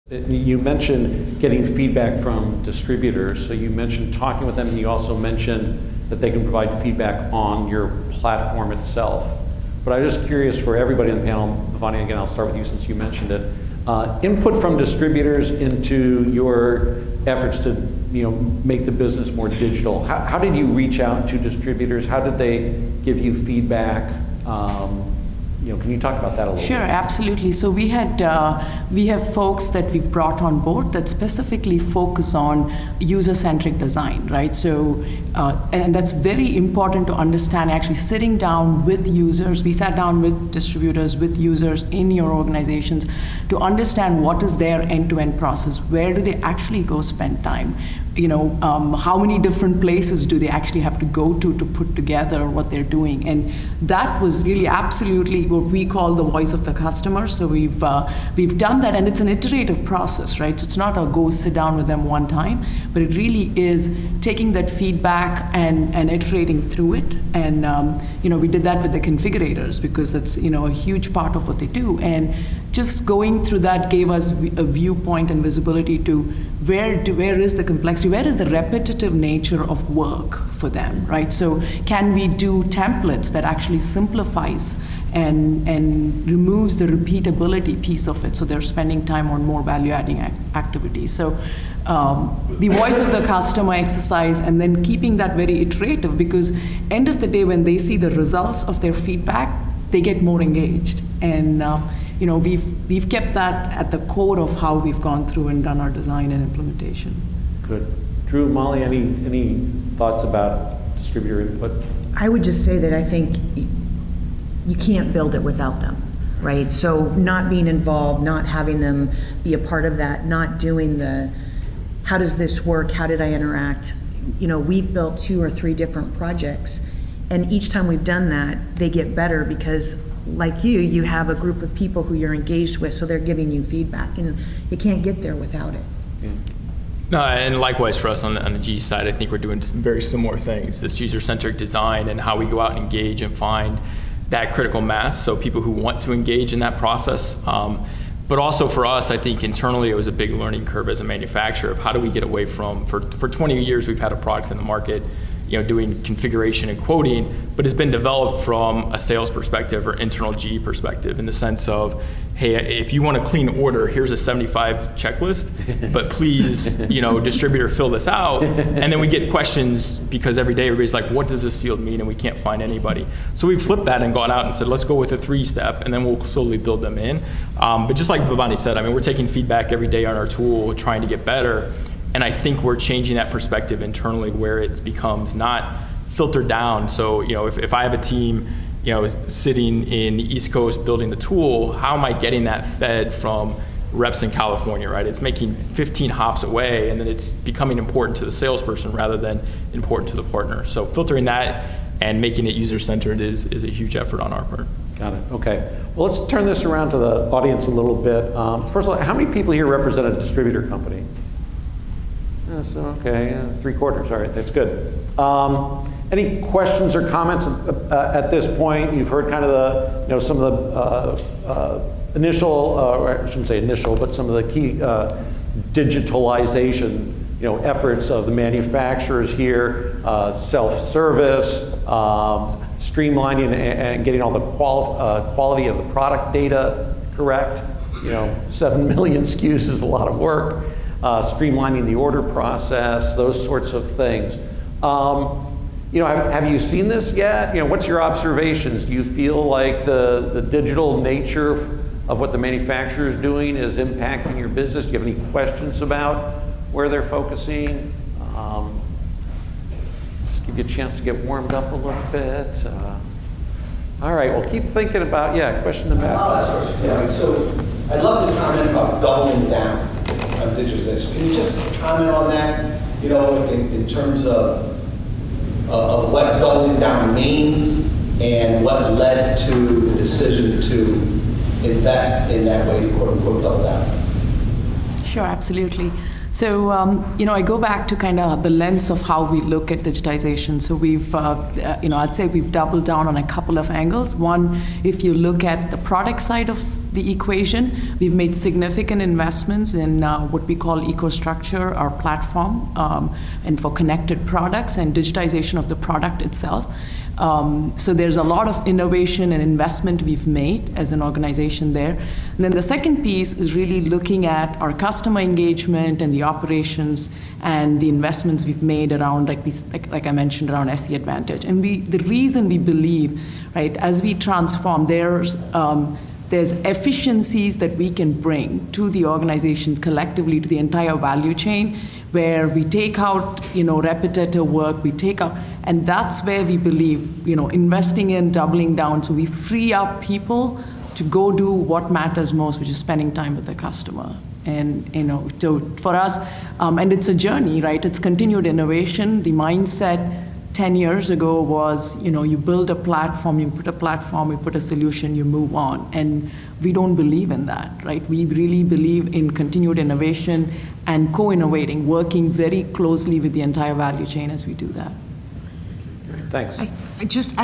You mentioned getting feedback from distributors. So you mentioned talking with them, and you also mentioned that they can provide feedback on your platform itself. But I was just curious for everybody on the panel, Bhavani, again, I'll start with you since you mentioned it. Input from distributors into your efforts to make the business more digital. How did you reach out to distributors? How did they give you feedback? Can you talk about that a little bit? Sure, absolutely. So we have folks that we've brought on board that specifically focus on user-centric design, right? So, and that's very important to understand, actually sitting down with users. We sat down with distributors, with users in your organizations to understand what is their end-to-end process. Where do they actually go spend time? How many different places do they actually have to go to put together what they're doing? And that was really absolutely what we call the voice of the customer. So we've done that, and it's an iterative process, right? So it's not a go sit down with them one time, but it really is taking that feedback and iterating through it. And we did that with the configurators because that's a huge part of what they do. And just going through that gave us a viewpoint and visibility to where is the complexity, where is the repetitive nature of work for them, right? So can we do templates that actually simplifies and removes the repeatability piece of it, so they're spending time on more value-adding activities. So the voice of the customer exercise, and then keeping that very iterative, because end of the day, when they see the results of their feedback, they get more engaged. And we've kept that at the core of how we've gone through and done our design and implementation. Good. Drew, Molly, any thoughts about distributor input? I would just say that I think you can't build it without them, right? So not being involved, not having them be a part of that, not doing the, how does this work? How did I interact? We've built 2 or 3 different projects, and each time we've done that, they get better because like you have a group of people who you're engaged with, so they're giving you feedback, and you can't get there without it. Yeah. No, and likewise for us on the G side, I think we're doing some very similar things, this user-centric design and how we go out and engage and find that critical mass, so people who want to engage in that process. But also for us, I think internally it was a big learning curve as a manufacturer of how do we get away from, for 20 years we've had a product in the market doing configuration and quoting, but it's been developed from a sales perspective or internal GE perspective, in the sense of, hey, if you want a clean order, here's a 75 checklist, but please, distributor, fill this out. And then we get questions because every day everybody's like, what does this field mean? And we can't find anybody. So we flipped that and gone out and said, let's go with a 3-step, and then we'll slowly build them in. But just like Bhavani said, we're taking feedback every day on our tool, trying to get better. And I think we're changing that perspective internally where it becomes not filtered down. So, if I have a team, sitting in the East Coast building the tool, how am I getting that fed from reps in California, right? It's making 15 hops away, and then it's becoming important to the salesperson rather than important to the partner. So filtering that and making it user-centered is a huge effort on our part. Got it. Okay. Well, let's turn this around to the audience a little bit. First of all, how many people here represent a distributor company? So, okay, 3/4. All right, that's good. Any questions or comments at this point? You've heard kind of the, some of the initial, or I shouldn't say initial, but some of the key digitalization, efforts of the manufacturers here, self-service, streamlining and getting all the quality of the product data correct. 7 million SKUs is a lot of work. Streamlining the order process, those sorts of things. Have you seen this yet? What's your observations? Do you feel like the digital nature of what the manufacturer is doing is impacting your business? Do you have any questions about where they're focusing? Just give you a chance to get warmed up a little bit. All right, well, keep thinking about, question about. Yeah, so I'd love to comment about doubling down on digitalization. Can you just comment on that, in terms of what doubling down means and what led to the decision to invest in that way, quote unquote, double down? Sure, absolutely. So, I go back to kind of the lens of how we look at digitization. So we've, I'd say we've doubled down on a couple of angles. One, if you look at the product side of the equation. We've made significant investments in what we call EcoStructure, our platform, and for connected products and digitization of the product itself. So there's a lot of innovation and investment we've made as an organization there. And then the second piece is really looking at our customer engagement and the operations and the investments we've made around, like I mentioned, around SE Advantage. And the reason we believe, right, as we transform, there's efficiencies that we can bring to the organization collectively, to the entire value chain, where we take out, repetitive work, and that's where we believe, investing in, doubling down, so we free up people to go do what matters most, which is spending time with the customer. And, for us, and it's a journey, right? It's continued innovation. The mindset 10 years ago was, you build a platform, you put a solution, you move on. And we don't believe in that, right? We really believe in continued innovation and co-innovating, working very closely with the entire value chain as we do that. Thanks. I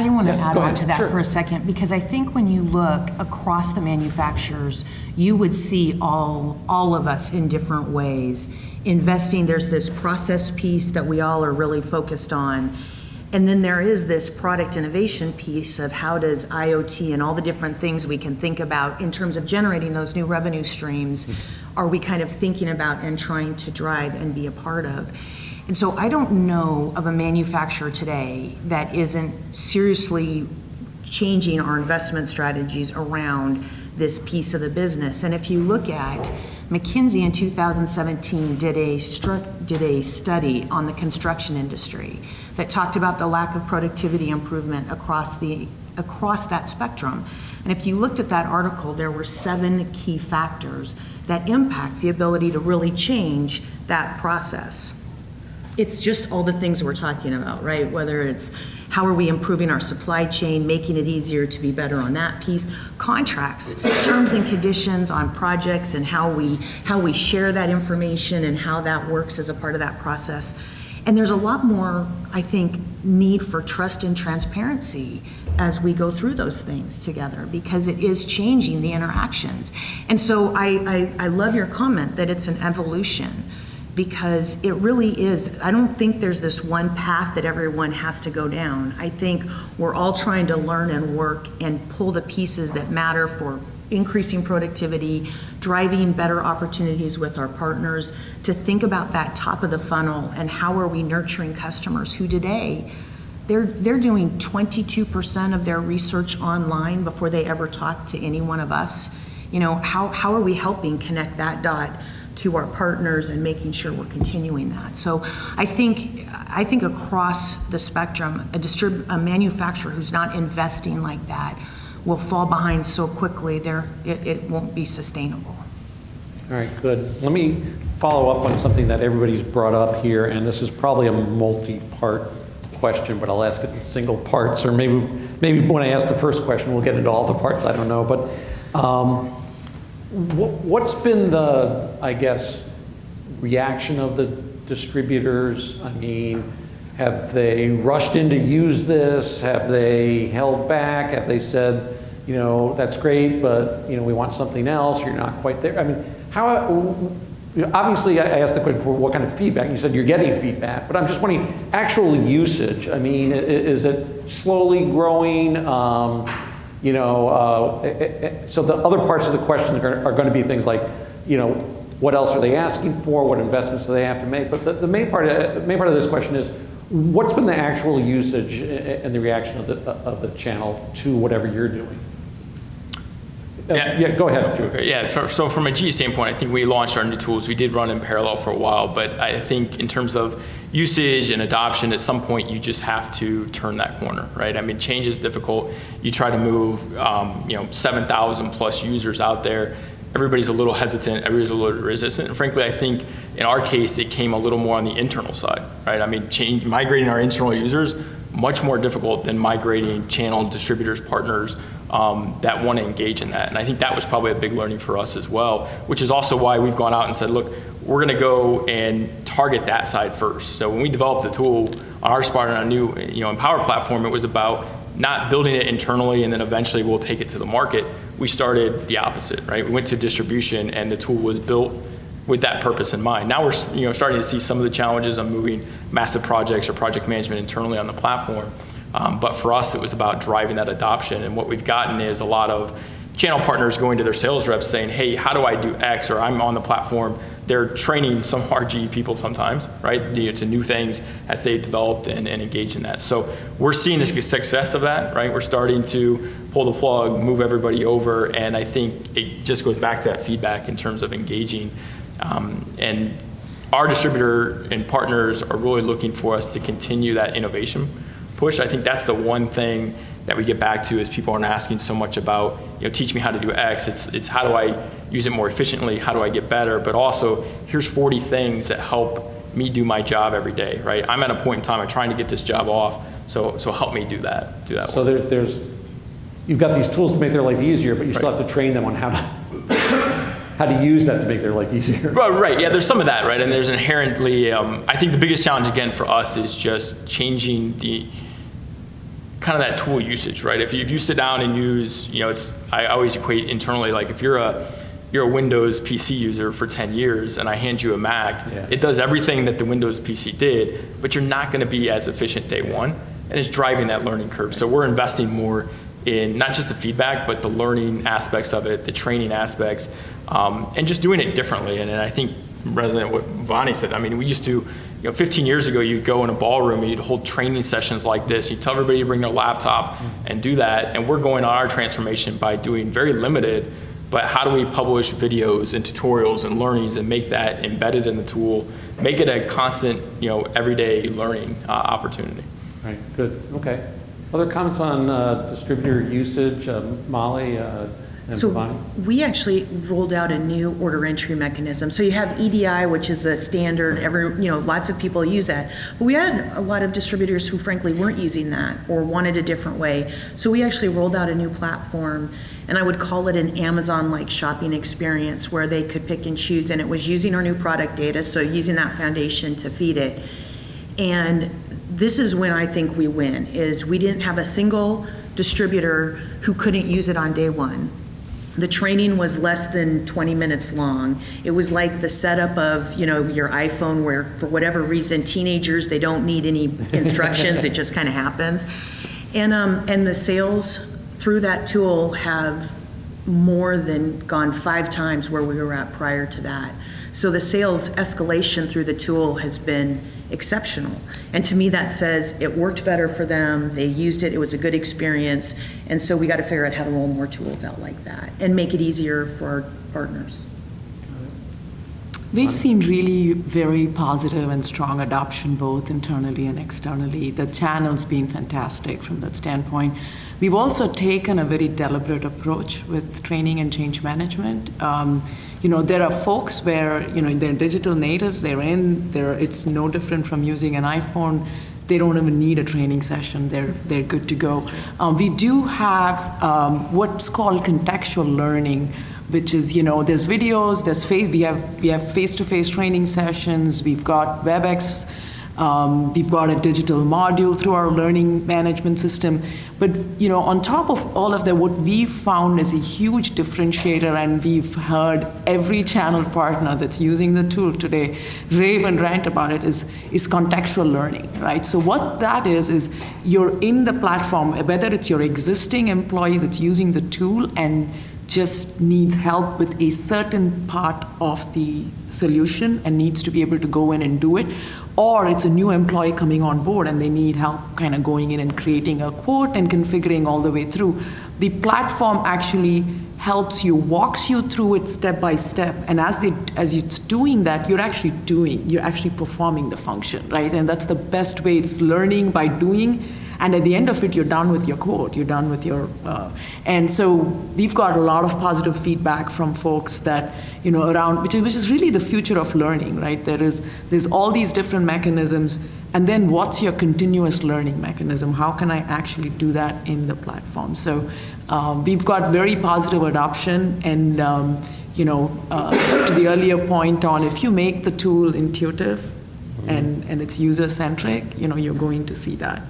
want to add go on ahead. to that Sure. for a second, because I think when you look across the manufacturers, you would see all of us in different ways investing. There's this process piece that we all are really focused on. And then there is this product innovation piece of how does IoT and all the different things we can think about in terms of generating those new revenue streams, are we kind of thinking about and trying to drive and be a part of. And so I don't know of a manufacturer today that isn't seriously changing our investment strategies around this piece of the business. And if you look at McKinsey in 2017 did a study on the construction industry that talked about the lack of productivity improvement across that spectrum. And if you looked at that article, there were 7 key factors that impact the ability to really change that process. It's just all the things we're talking about, right? Whether it's how are we improving our supply chain, making it easier to be better on that piece, contracts, terms and conditions on projects, and how we share that information and how that works as a part of that process. And there's a lot more, I think, need for trust and transparency as we go through those things together, because it is changing the interactions. And so I love your comment that it's an evolution, because it really is. I don't think there's this one path that everyone has to go down. I think we're all trying to learn and work and pull the pieces that matter for increasing productivity, driving better opportunities with our partners, to think about that top of the funnel and how are we nurturing customers who today, they're doing 22% of their research online before they ever talk to any one of us. How are we helping connect that dot to our partners and making sure we're continuing that? So I think across the spectrum, a manufacturer who's not investing like that will fall behind so quickly, it won't be sustainable. All right, good. Let me follow up on something that everybody's brought up here, and this is probably a multi-part question, but I'll ask it in single parts, or maybe when I ask the first question, we'll get into all the parts, I don't know. But what's been the, I guess, reaction of the distributors? I mean, have they rushed in to use this? Have they held back? Have they said, that's great, but, we want something else, you're not quite there? I mean, obviously I asked the question for what kind of feedback. You said you're getting feedback, but I'm just wondering, actual usage. I mean, is it slowly growing? So the other parts of the question are going to be things like, what else are they asking for? What investments do they have to make? But the main part of this question is, what's been the actual usage and the reaction of the channel to whatever you're doing? Yeah, go ahead. Okay, yeah, so from a GE standpoint, I think we launched our new tools. We did run in parallel for a while, but I think in terms of usage and adoption, at some point you just have to turn that corner, right? I mean, change is difficult. You try to move, 7,000 plus users out there. Everybody's a little hesitant, everybody's a little resistant. And frankly, I think in our case, it came a little more on the internal side, right? I mean, migrating our internal users, much more difficult than migrating channel distributors, partners that want to engage in that. And I think that was probably a big learning for us as well, which is also why we've gone out and said, look, we're going to go and target that side first. So when we developed the tool on our part on our new Empower platform, it was about not building it internally and then eventually we'll take it to the market. we started the opposite, right? We went to distribution, and the tool was built with that purpose in mind. Now we're starting to see some of the challenges of moving massive projects or project management internally on the platform. But for us, it was about driving that adoption. And what we've gotten is a lot of channel partners going to their sales reps saying, hey, how do I do X? Or I'm on the platform. They're training some RGE people sometimes, right, to new things as they've developed and engaged in that. So we're seeing the success of that, right? We're starting to pull the plug, move everybody over, and I think it just goes back to that feedback in terms of engaging. And our distributor and partners are really looking for us to continue that innovation push. I think that's the one thing that we get back to is people aren't asking so much about, teach me how to do X. It's how do I use it more efficiently? How do I get better? But also, here's 40 things that help me do my job every day, right? I'm at a point in time I'm trying to get this job off, so help me do that. So you've got these tools to make their life easier, but you still have to train them on how to use that to make their life easier. Well, right, yeah, there's some of that, right? And there's inherently, I think the biggest challenge, again, for us is just changing the kind of that tool usage, right? If you sit down and use, I always equate internally, like if you're a Windows PC user for 10 years and I hand you a Mac, It does everything that the Windows PC did, but you're not going to be as efficient day one, and it's driving that learning curve. So we're investing more in not just the feedback, but the learning aspects of it, the training aspects, and just doing it differently. And I think, resonant what Bhavani said, I mean, we used to, 15 years ago, you'd go in a ballroom and you'd hold training sessions like this. You'd tell everybody to bring their laptop and do that. And we're going on our transformation by doing very limited, but how do we publish videos and tutorials and learnings and make that embedded in the tool, make it a constant, everyday learning opportunity. Right, good, okay. Other comments on distributor usage, Molly and So Bhavani? we actually rolled out a new order entry mechanism. So you have EDI, which is a standard, lots of people use that. But we had a lot of distributors who frankly weren't using that or wanted a different way. So we actually rolled out a new platform, and I would call it an Amazon-like shopping experience where they could pick and choose, and it was using our new product data, so using that foundation to feed it. And this is when I think we win, is we didn't have a single distributor who couldn't use it on day one. The training was less than 20 minutes long. It was like the setup of, your iPhone where for whatever reason, teenagers, they don't need any instructions. It just kind of happens. And the sales through that tool have more than gone 5 times where we were at prior to that. So the sales escalation through the tool has been exceptional. And to me, that says it worked better for them. They used it. It was a good experience. And so we got to figure out how to roll more tools out like that and make it easier for our partners. We've seen really very positive and strong adoption both internally and externally. The channel's been fantastic from that standpoint. We've also taken a very deliberate approach with training and change management. There are folks where, they're digital natives, it's no different from using an iPhone. They don't even need a training session. They're good to go. We do have what's called contextual learning, which is, there's videos, we have face-to-face training sessions, we've got WebEx, we've got a digital module through our learning management system. But, on top of all of that, what we've found is a huge differentiator, and we've heard every channel partner that's using the tool today rave and rant about it, is contextual learning, right? So what that is you're in the platform, whether it's your existing employees that's using the tool and just needs help with a certain part of the solution and needs to be able to go in and do it, or it's a new employee coming on board and they need help kind of going in and creating a quote and configuring all the way through. The platform actually helps you, walks you through it step by step, and as it's doing that, you're actually performing the function, right? And that's the best way. It's learning by doing. And at the end of it, you're done with your quote. You're done with your, and so we've got a lot of positive feedback from folks that, around, which is really the future of learning, right? There's all these different mechanisms, and then what's your continuous learning mechanism? How can I actually do that in the platform? So we've got very positive adoption, and to the earlier point on, if you make the tool intuitive and it's user-centric, you're going to see that.